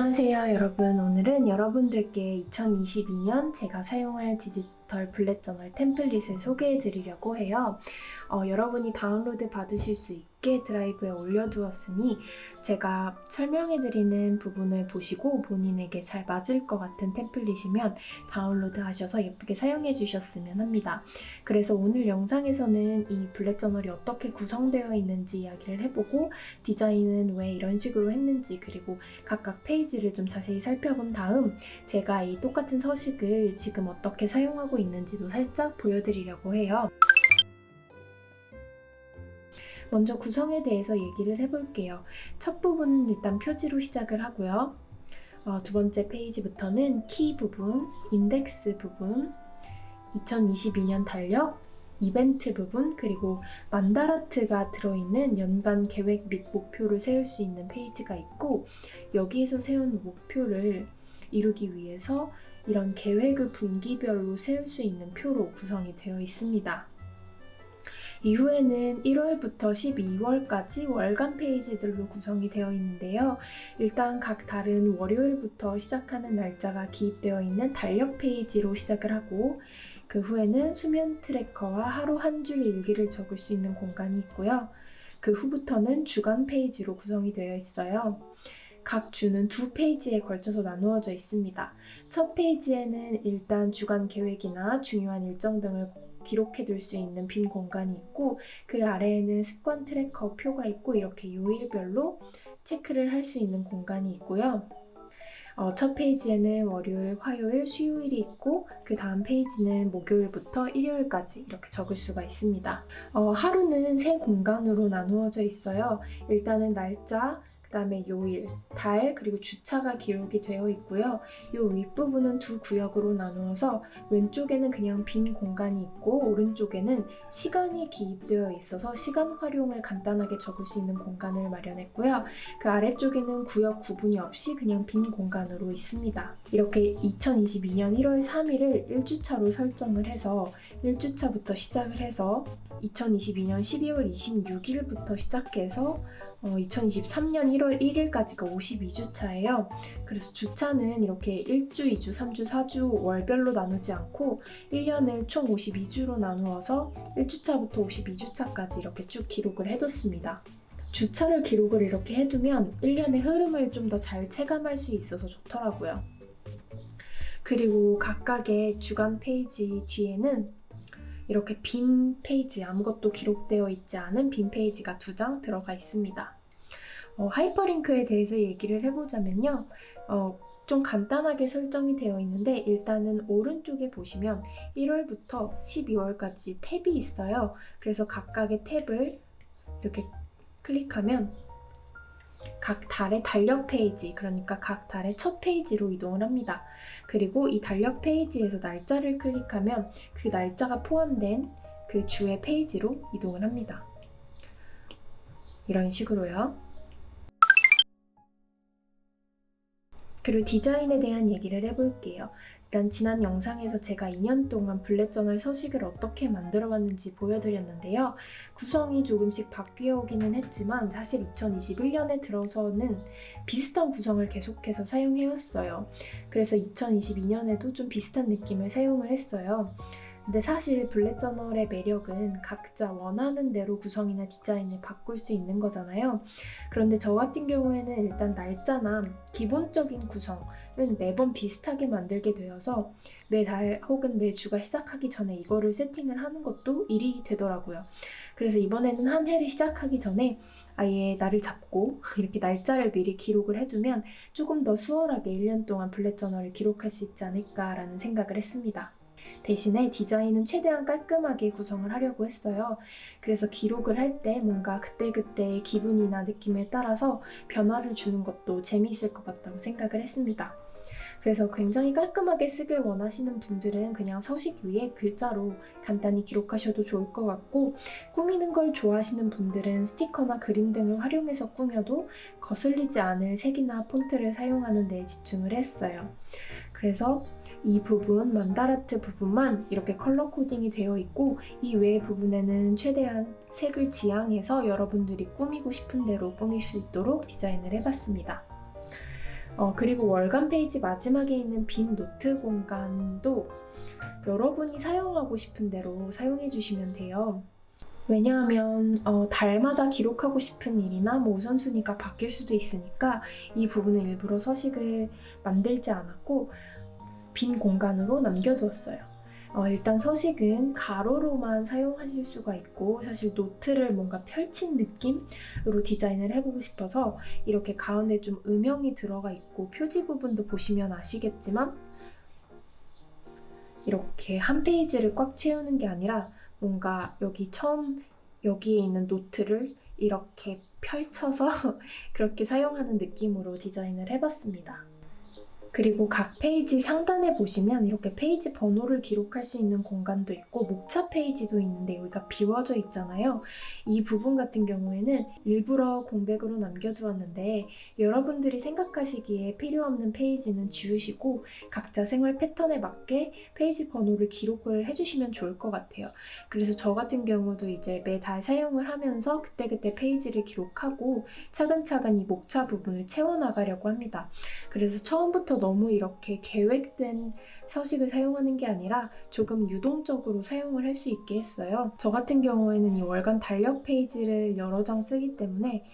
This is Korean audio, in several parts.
안녕하세요 여러분. 오늘은 여러분들께 2022년 제가 사용할 디지털 블렛 저널 템플릿을 소개해 드리려고 해요. 여러분이 다운로드 받으실 수 있게 드라이브에 올려두었으니 제가 설명해 드리는 부분을 보시고 본인에게 잘 맞을 것 같은 템플릿이면 다운로드 하셔서 예쁘게 사용해 주셨으면 합니다. 그래서 오늘 영상에서는 이 블렛 저널이 어떻게 구성되어 있는지 이야기를 해보고 디자인은 왜 이런 식으로 했는지 그리고 각각 페이지를 좀 자세히 살펴본 다음 제가 이 똑같은 서식을 지금 어떻게 사용하고 있는지도 살짝 보여드리려고 해요. 먼저 구성에 대해서 얘기를 해볼게요. 첫 부분은 일단 표지로 시작을 하고요. 두 번째 페이지부터는 키 부분, 인덱스 부분, 2022년 달력, 이벤트 부분, 그리고 만다라트가 들어있는 연간 계획 및 목표를 세울 수 있는 페이지가 있고, 여기에서 세운 목표를 이루기 위해서 이런 계획을 분기별로 세울 수 있는 표로 구성이 되어 있습니다. 이후에는 1월부터 12월까지 월간 페이지들로 구성이 되어 있는데요. 일단 각 다른 월요일부터 시작하는 날짜가 기입되어 있는 달력 페이지로 시작을 하고, 그 후에는 수면 트래커와 하루 한 줄 일기를 적을 수 있는 공간이 있고요. 그 후부터는 주간 페이지로 구성이 되어 있어요. 각 주는 두 페이지에 걸쳐서 나누어져 있습니다. 첫 페이지에는 일단 주간 계획이나 중요한 일정 등을 기록해둘 수 있는 빈 공간이 있고, 그 아래에는 습관 트래커 표가 있고 이렇게 요일별로 체크를 할 수 있는 공간이 있고요. 첫 페이지에는 월요일, 화요일, 수요일이 있고 그 다음 페이지는 목요일부터 일요일까지 이렇게 적을 수가 있습니다. 하루는 세 공간으로 나누어져 있어요. 일단은 날짜, 그 다음에 요일, 달, 그리고 주차가 기록이 되어 있고요. 이 윗부분은 두 구역으로 나누어서 왼쪽에는 그냥 빈 공간이 있고 오른쪽에는 시간이 기입되어 있어서 시간 활용을 간단하게 적을 수 있는 공간을 마련했고요. 그 아래쪽에는 구역 구분이 없이 그냥 빈 공간으로 있습니다. 이렇게 2022년 1월 3일을 1주차로 설정을 해서 1주차부터 시작을 해서 2022년 12월 26일부터 시작해서 2023년 1월 1일까지가 52주차예요. 그래서 주차는 이렇게 1주, 2주, 3주, 4주 월별로 나누지 않고 1년을 총 52주로 나누어서 1주차부터 52주차까지 이렇게 쭉 기록을 해뒀습니다. 주차를 기록을 이렇게 해두면 1년의 흐름을 좀 더 잘 체감할 수 있어서 좋더라고요. 그리고 각각의 주간 페이지 뒤에는 이렇게 빈 페이지, 아무것도 기록되어 있지 않은 빈 페이지가 2장 들어가 있습니다. 하이퍼링크에 대해서 얘기를 해보자면요. 좀 간단하게 설정이 되어 있는데 일단은 오른쪽에 보시면 1월부터 12월까지 탭이 있어요. 그래서 각각의 탭을 이렇게 클릭하면 각 달의 달력 페이지, 그러니까 각 달의 첫 페이지로 이동을 합니다. 그리고 이 달력 페이지에서 날짜를 클릭하면 그 날짜가 포함된 그 주의 페이지로 이동을 합니다. 이런 식으로요. 그리고 디자인에 대한 얘기를 해볼게요. 일단 지난 영상에서 제가 2년 동안 블렛 저널 서식을 어떻게 만들어봤는지 보여드렸는데요. 구성이 조금씩 바뀌어 오기는 했지만 사실 2021년에 들어서는 비슷한 구성을 계속해서 사용해왔어요. 그래서 2022년에도 좀 비슷한 느낌을 사용을 했어요. 근데 사실 블렛 저널의 매력은 각자 원하는 대로 구성이나 디자인을 바꿀 수 있는 거잖아요. 그런데 저 같은 경우에는 일단 날짜나 기본적인 구성은 매번 비슷하게 만들게 되어서 매달 혹은 매주가 시작하기 전에 이거를 세팅을 하는 것도 일이 되더라고요. 그래서 이번에는 한 해를 시작하기 전에 아예 날을 잡고 이렇게 날짜를 미리 기록을 해두면 조금 더 수월하게 1년 동안 블렛 저널을 기록할 수 있지 않을까라는 생각을 했습니다. 대신에 디자인은 최대한 깔끔하게 구성을 하려고 했어요. 그래서 기록을 할 때 뭔가 그때그때의 기분이나 느낌에 따라서 변화를 주는 것도 재미있을 것 같다고 생각을 했습니다. 그래서 굉장히 깔끔하게 쓰길 원하시는 분들은 그냥 서식 위에 글자로 간단히 기록하셔도 좋을 것 같고, 꾸미는 걸 좋아하시는 분들은 스티커나 그림 등을 활용해서 꾸며도 거슬리지 않을 색이나 폰트를 사용하는 데 집중을 했어요. 그래서 이 부분, 만다라트 부분만 이렇게 컬러 코딩이 되어 있고 이 외의 부분에는 최대한 색을 지양해서 여러분들이 꾸미고 싶은 대로 꾸밀 수 있도록 디자인을 해봤습니다. 그리고 월간 페이지 마지막에 있는 빈 노트 공간도 여러분이 사용하고 싶은 대로 사용해 주시면 돼요. 왜냐하면 달마다 기록하고 싶은 일이나 뭐 우선순위가 바뀔 수도 있으니까 이 부분은 일부러 서식을 만들지 않았고 빈 공간으로 남겨두었어요. 일단 서식은 가로로만 사용하실 수가 있고 사실 노트를 뭔가 펼친 느낌으로 디자인을 해보고 싶어서 이렇게 가운데 좀 음영이 들어가 있고 표지 부분도 보시면 아시겠지만 이렇게 한 페이지를 꽉 채우는 게 아니라 뭔가 여기에 있는 노트를 이렇게 펼쳐서 그렇게 사용하는 느낌으로 디자인을 해봤습니다. 그리고 각 페이지 상단에 보시면 이렇게 페이지 번호를 기록할 수 있는 공간도 있고 목차 페이지도 있는데 여기가 비워져 있잖아요. 이 부분 같은 경우에는 일부러 공백으로 남겨두었는데 여러분들이 생각하시기에 필요 없는 페이지는 지우시고 각자 생활 패턴에 맞게 페이지 번호를 기록을 해주시면 좋을 것 같아요. 그래서 저 같은 경우도 이제 매달 사용을 하면서 그때그때 페이지를 기록하고 차근차근 이 목차 부분을 채워나가려고 합니다. 그래서 처음부터 너무 이렇게 계획된 서식을 사용하는 게 아니라 조금 유동적으로 사용을 할 수 있게 했어요. 저 같은 경우에는 이 월간 달력 페이지를 여러 장 쓰기 때문에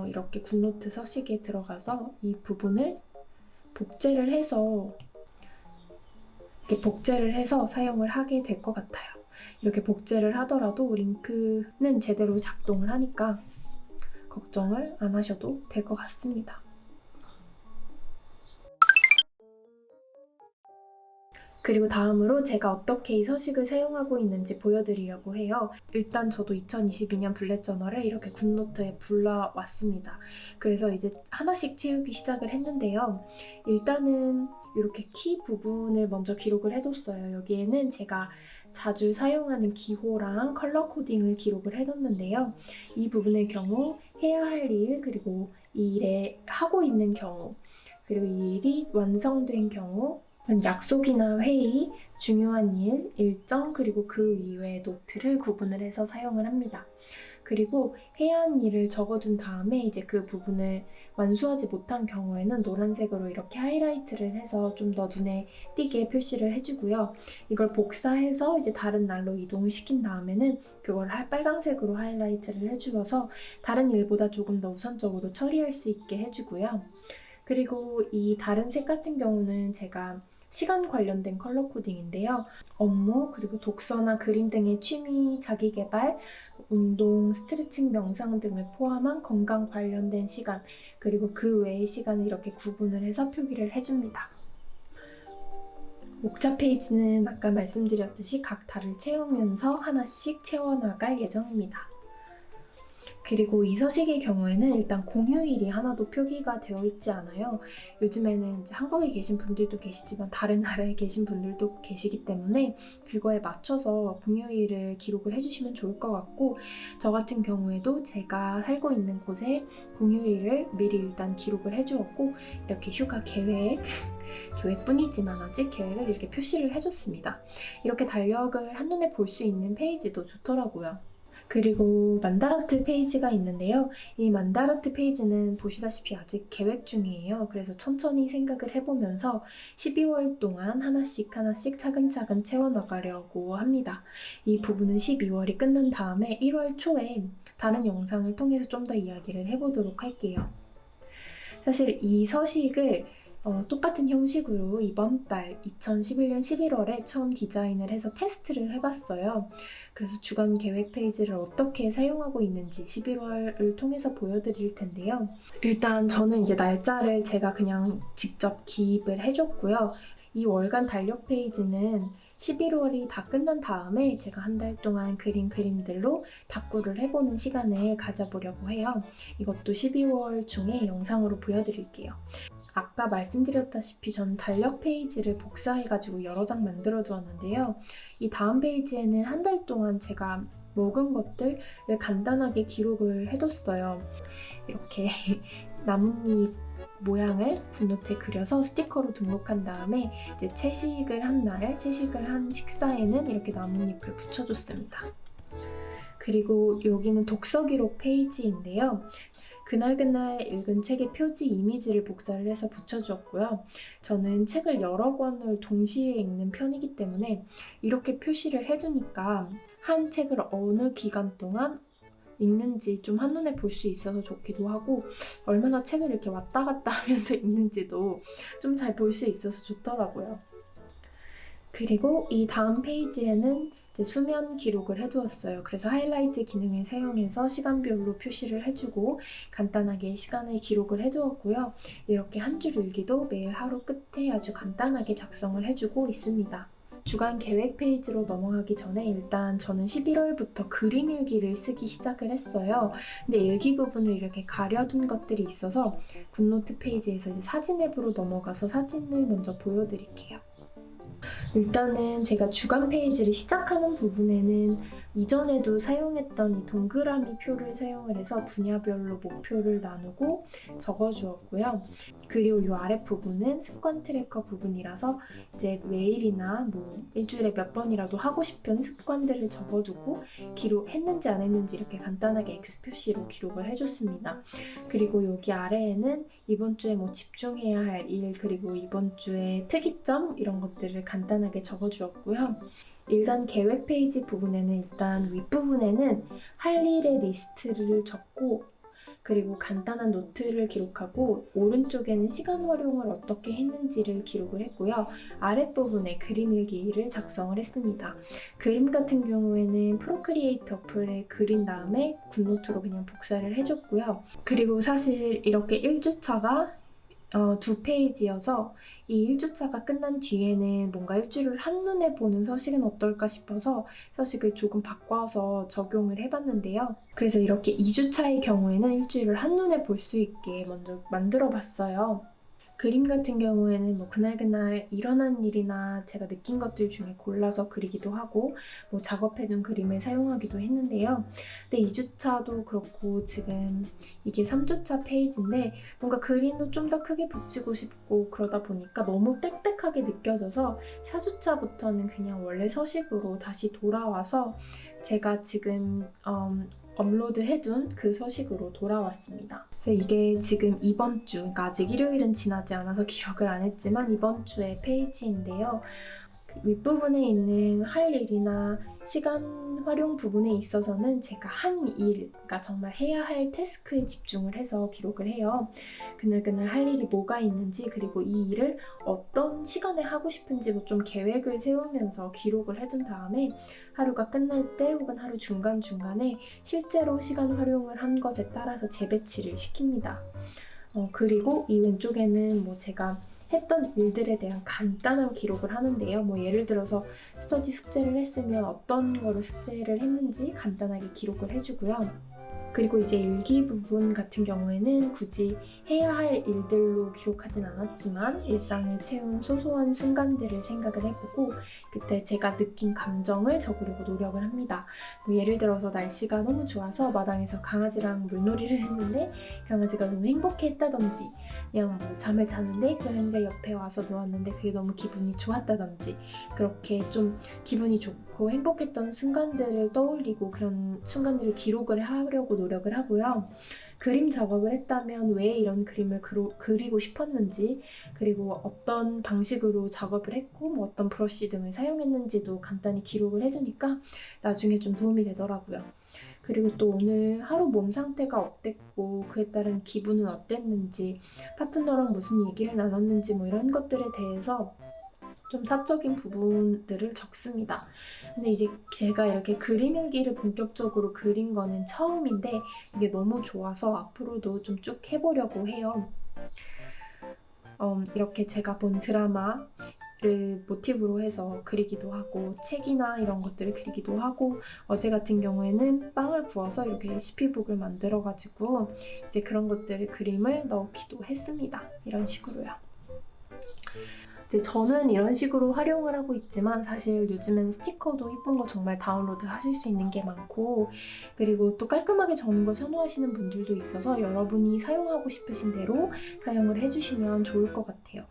이렇게 굿노트 서식에 들어가서 이 부분을 복제를 해서 사용을 하게 될 것 같아요. 이렇게 복제를 하더라도 링크는 제대로 작동을 하니까 걱정을 안 하셔도 될 것 같습니다. 그리고 다음으로 제가 어떻게 이 서식을 사용하고 있는지 보여드리려고 해요. 일단 저도 2022년 블렛 저널을 이렇게 굿노트에 불러왔습니다. 그래서 이제 하나씩 채우기 시작을 했는데요. 일단은 이렇게 키 부분을 먼저 기록을 해뒀어요. 여기에는 제가 자주 사용하는 기호랑 컬러 코딩을 기록을 해뒀는데요. 이 부분의 경우 해야 할 일, 그리고 이 일에 하고 있는 경우, 그리고 이 일이 완성된 경우, 약속이나 회의, 중요한 일, 일정, 그리고 그 이외의 노트를 구분을 해서 사용을 합니다. 그리고 해야 하는 일을 적어둔 다음에 이제 그 부분을 완수하지 못한 경우에는 노란색으로 이렇게 하이라이트를 해서 좀 더 눈에 띄게 표시를 해주고요. 이걸 복사해서 이제 다른 날로 이동을 시킨 다음에는 그걸 빨간색으로 하이라이트를 해주어서 다른 일보다 조금 더 우선적으로 처리할 수 있게 해주고요. 그리고 이 다른 색 같은 경우는 제가 시간 관련된 컬러 코딩인데요. 업무, 그리고 독서나 그림 등의 취미, 자기개발, 운동, 스트레칭, 명상 등을 포함한 건강 관련된 시간, 그리고 그 외의 시간을 이렇게 구분을 해서 표기를 해줍니다. 목차 페이지는 아까 말씀드렸듯이 각 달을 채우면서 하나씩 채워나갈 예정입니다. 그리고 이 서식의 경우에는 일단 공휴일이 하나도 표기가 되어 있지 않아요. 요즘에는 이제 한국에 계신 분들도 계시지만 다른 나라에 계신 분들도 계시기 때문에 그거에 맞춰서 공휴일을 기록을 해주시면 좋을 것 같고 저 같은 경우에도 제가 살고 있는 곳에 공휴일을 미리 일단 기록을 해주었고 이렇게 휴가 계획뿐이지만 아직 계획을 이렇게 표시를 해줬습니다. 이렇게 달력을 한눈에 볼 수 있는 페이지도 좋더라고요. 그리고 만다라트 페이지가 있는데요. 이 만다라트 페이지는 보시다시피 아직 계획 중이에요. 그래서 천천히 생각을 해보면서 12월 동안 하나씩 차근차근 채워나가려고 합니다. 이 부분은 12월이 끝난 다음에 1월 초에 다른 영상을 통해서 좀 더 이야기를 해보도록 할게요. 사실 이 서식을 똑같은 형식으로 이번 달 2011년 11월에 처음 디자인을 해서 테스트를 해봤어요. 그래서 주간 계획 페이지를 어떻게 사용하고 있는지 11월을 통해서 보여드릴 텐데요. 일단 저는 이제 날짜를 제가 그냥 직접 기입을 해줬고요. 이 월간 달력 페이지는 11월이 다 끝난 다음에 제가 한 달 동안 그린 그림들로 다꾸를 해보는 시간을 가져보려고 해요. 이것도 12월 중에 영상으로 보여드릴게요. 아까 말씀드렸다시피 전 달력 페이지를 복사해가지고 여러 장 만들어 두었는데요. 이 다음 페이지에는 한 달 동안 제가 먹은 것들을 간단하게 기록을 해뒀어요. 이렇게 나뭇잎 모양을 굿노트에 그려서 스티커로 등록한 다음에 이제 채식을 한 식사에는 이렇게 나뭇잎을 붙여줬습니다. 그리고 여기는 독서 기록 페이지인데요. 그날 읽은 책의 표지 이미지를 복사를 해서 붙여주었고요. 저는 책을 여러 권을 동시에 읽는 편이기 때문에 이렇게 표시를 해주니까 한 책을 어느 기간 동안 읽는지 좀 한눈에 볼 수 있어서 좋기도 하고, 얼마나 책을 이렇게 왔다 갔다 하면서 읽는지도 좀 잘 볼 수 있어서 좋더라고요. 그리고 이 다음 페이지에는 이제 수면 기록을 해두었어요. 그래서 하이라이트 기능을 사용해서 시간별로 표시를 해주고 간단하게 시간을 기록을 해두었고요. 이렇게 한 줄 일기도 매일 하루 끝에 아주 간단하게 작성을 해주고 있습니다. 주간 계획 페이지로 넘어가기 전에 일단 저는 11월부터 그림 일기를 쓰기 시작을 했어요. 근데 일기 부분을 이렇게 가려둔 것들이 있어서 굿노트 페이지에서 이제 사진 앱으로 넘어가서 사진을 먼저 보여드릴게요. 일단은 제가 주간 페이지를 시작하는 부분에는 이전에도 사용했던 이 동그라미 표를 사용을 해서 분야별로 목표를 나누고 적어주었고요. 그리고 이 아랫부분은 습관 트래커 부분이라서 이제 매일이나 뭐 일주일에 몇 번이라도 하고 싶은 습관들을 적어주고 기록했는지 안 했는지 이렇게 간단하게 X 표시로 기록을 해줬습니다. 그리고 여기 아래에는 이번 주에 뭐 집중해야 할 일, 그리고 이번 주에 특이점 이런 것들을 간단하게 적어주었고요. 일간 계획 페이지 부분에는 일단 윗부분에는 할 일의 리스트를 적고 그리고 간단한 노트를 기록하고 오른쪽에는 시간 활용을 어떻게 했는지를 기록을 했고요. 아랫부분에 그림 일기를 작성을 했습니다. 그림 같은 경우에는 프로크리에이트 어플에 그린 다음에 굿노트로 그냥 복사를 해줬고요. 그리고 사실 이렇게 1주차가 2페이지여서 이 1주차가 끝난 뒤에는 뭔가 일주일을 한눈에 보는 서식은 어떨까 싶어서 서식을 조금 바꿔서 적용을 해봤는데요. 그래서 이렇게 2주차의 경우에는 일주일을 한눈에 볼 수 있게 먼저 만들어 봤어요. 그림 같은 경우에는 뭐 그날 일어난 일이나 제가 느낀 것들 중에 골라서 그리기도 하고 뭐 작업해둔 그림을 사용하기도 했는데요. 근데 2주차도 그렇고 지금 이게 3주차 페이지인데 뭔가 그림도 좀 더 크게 붙이고 싶고 그러다 보니까 너무 빽빽하게 느껴져서 4주차부터는 그냥 원래 서식으로 다시 돌아와서 제가 지금 업로드 해둔 그 서식으로 돌아왔습니다. 그래서 이게 지금 이번 주, 그러니까 아직 일요일은 지나지 않아서 기록을 안 했지만 이번 주의 페이지인데요. 윗부분에 있는 할 일이나 시간 활용 부분에 있어서는 제가 한 일, 그러니까 정말 해야 할 태스크에 집중을 해서 기록을 해요. 그날 할 일이 뭐가 있는지, 그리고 이 일을 어떤 시간에 하고 싶은지 뭐 좀 계획을 세우면서 기록을 해둔 다음에 하루가 끝날 때 혹은 하루 중간중간에 실제로 시간 활용을 한 것에 따라서 재배치를 시킵니다. 그리고 이 왼쪽에는 뭐 제가 했던 일들에 대한 간단한 기록을 하는데요. 뭐 예를 들어서 스터디 숙제를 했으면 어떤 거를 숙제를 했는지 간단하게 기록을 해주고요. 그리고 이제 일기 부분 같은 경우에는 굳이 해야 할 일들로 기록하진 않았지만 일상을 채운 소소한 순간들을 생각을 해보고 그때 제가 느낀 감정을 적으려고 노력을 합니다. 뭐 예를 들어서 날씨가 너무 좋아서 마당에서 강아지랑 물놀이를 했는데 강아지가 너무 행복해했다든지, 그냥 뭐 잠을 자는데 고양이가 옆에 와서 누웠는데 그게 너무 기분이 좋았다든지, 그렇게 좀 기분이 좋고 행복했던 순간들을 떠올리고 그런 순간들을 기록을 하려고 노력을 하고요. 그림 작업을 했다면 왜 이런 그림을 그리고 싶었는지, 그리고 어떤 방식으로 작업을 했고 뭐 어떤 브러쉬 등을 사용했는지도 간단히 기록을 해주니까 나중에 좀 도움이 되더라고요. 그리고 또 오늘 하루 몸 상태가 어땠고 그에 따른 기분은 어땠는지, 파트너랑 무슨 얘기를 나눴는지 뭐 이런 것들에 대해서 좀 사적인 부분들을 적습니다. 근데 이제 제가 이렇게 그림 일기를 본격적으로 그린 거는 처음인데 이게 너무 좋아서 앞으로도 좀 쭉 해보려고 해요. 이렇게 제가 본 드라마를 모티브로 해서 그리기도 하고 책이나 이런 것들을 그리기도 하고, 어제 같은 경우에는 빵을 구워서 이렇게 레시피북을 만들어가지고 이제 그런 것들을 그림을 넣기도 했습니다. 이런 식으로요. 이제 저는 이런 식으로 활용을 하고 있지만 사실 요즘엔 스티커도 예쁜 거 정말 다운로드 하실 수 있는 게 많고, 그리고 또 깔끔하게 적는 걸 선호하시는 분들도 있어서 여러분이 사용하고 싶으신 대로 사용을 해주시면 좋을 것 같아요.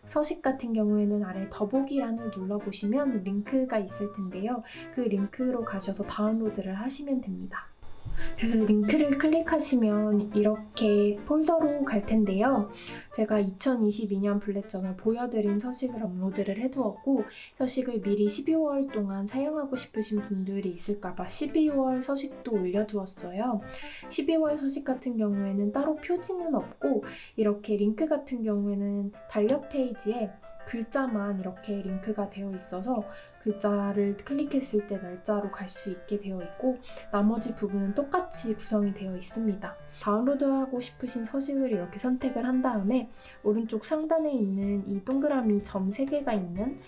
서식 같은 경우에는 아래 더보기란을 눌러보시면 링크가 있을 텐데요. 그 링크로 가셔서 다운로드를 하시면 됩니다. 그래서 링크를 클릭하시면 이렇게 폴더로 갈 텐데요. 제가 2022년 블랙저널 보여드린 서식을 업로드를 해두었고, 서식을 미리 12월 동안 사용하고 싶으신 분들이 있을까봐 12월 서식도 올려두었어요. 12월 서식 같은 경우에는 따로 표지는 없고, 이렇게 링크 같은 경우에는 달력 페이지에 글자만 이렇게 링크가 되어 있어서 글자를 클릭했을 때 날짜로 갈 수 있게 되어 있고, 나머지 부분은 똑같이 구성이 되어 있습니다. 다운로드하고 싶으신 서식을 이렇게 선택을 한 다음에 오른쪽 상단에 있는 이 동그라미 점 3개가 있는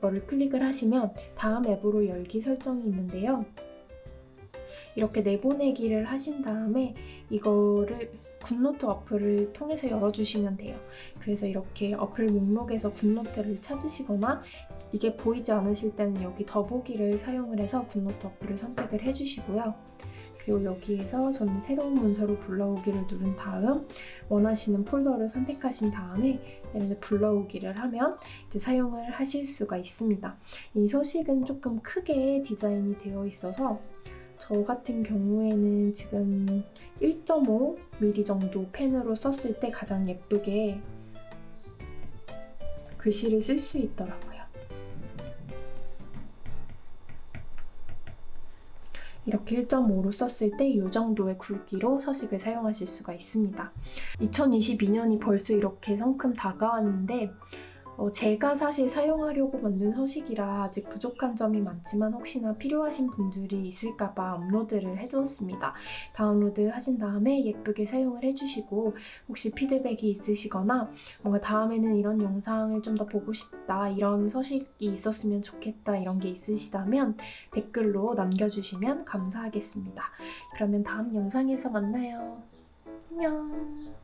거를 클릭을 하시면 다음 앱으로 열기 설정이 있는데요. 이렇게 내보내기를 하신 다음에 이거를 굿노트 어플을 통해서 열어주시면 돼요. 그래서 이렇게 어플 목록에서 굿노트를 찾으시거나 이게 보이지 않으실 때는 여기 더보기를 사용을 해서 굿노트 어플을 선택을 해주시고요. 그리고 여기에서 저는 새로운 문서로 불러오기를 누른 다음 원하시는 폴더를 선택하신 다음에 얘를 불러오기를 하면 이제 사용을 하실 수가 있습니다. 이 서식은 조금 크게 디자인이 되어 있어서 저 같은 경우에는 지금 1.5mm 정도 펜으로 썼을 때 가장 예쁘게 글씨를 쓸 수 있더라고요. 이렇게 1.5로 썼을 때 이 정도의 굵기로 서식을 사용하실 수가 있습니다. 2022년이 벌써 이렇게 성큼 다가왔는데 제가 사실 사용하려고 만든 서식이라 아직 부족한 점이 많지만 혹시나 필요하신 분들이 있을까봐 업로드를 해두었습니다. 다운로드 하신 다음에 예쁘게 사용을 해주시고, 혹시 피드백이 있으시거나 뭔가 다음에는 이런 영상을 좀 더 보고 싶다, 이런 서식이 있었으면 좋겠다, 이런 게 있으시다면 댓글로 남겨주시면 감사하겠습니다. 그러면 다음 영상에서 만나요. 안녕.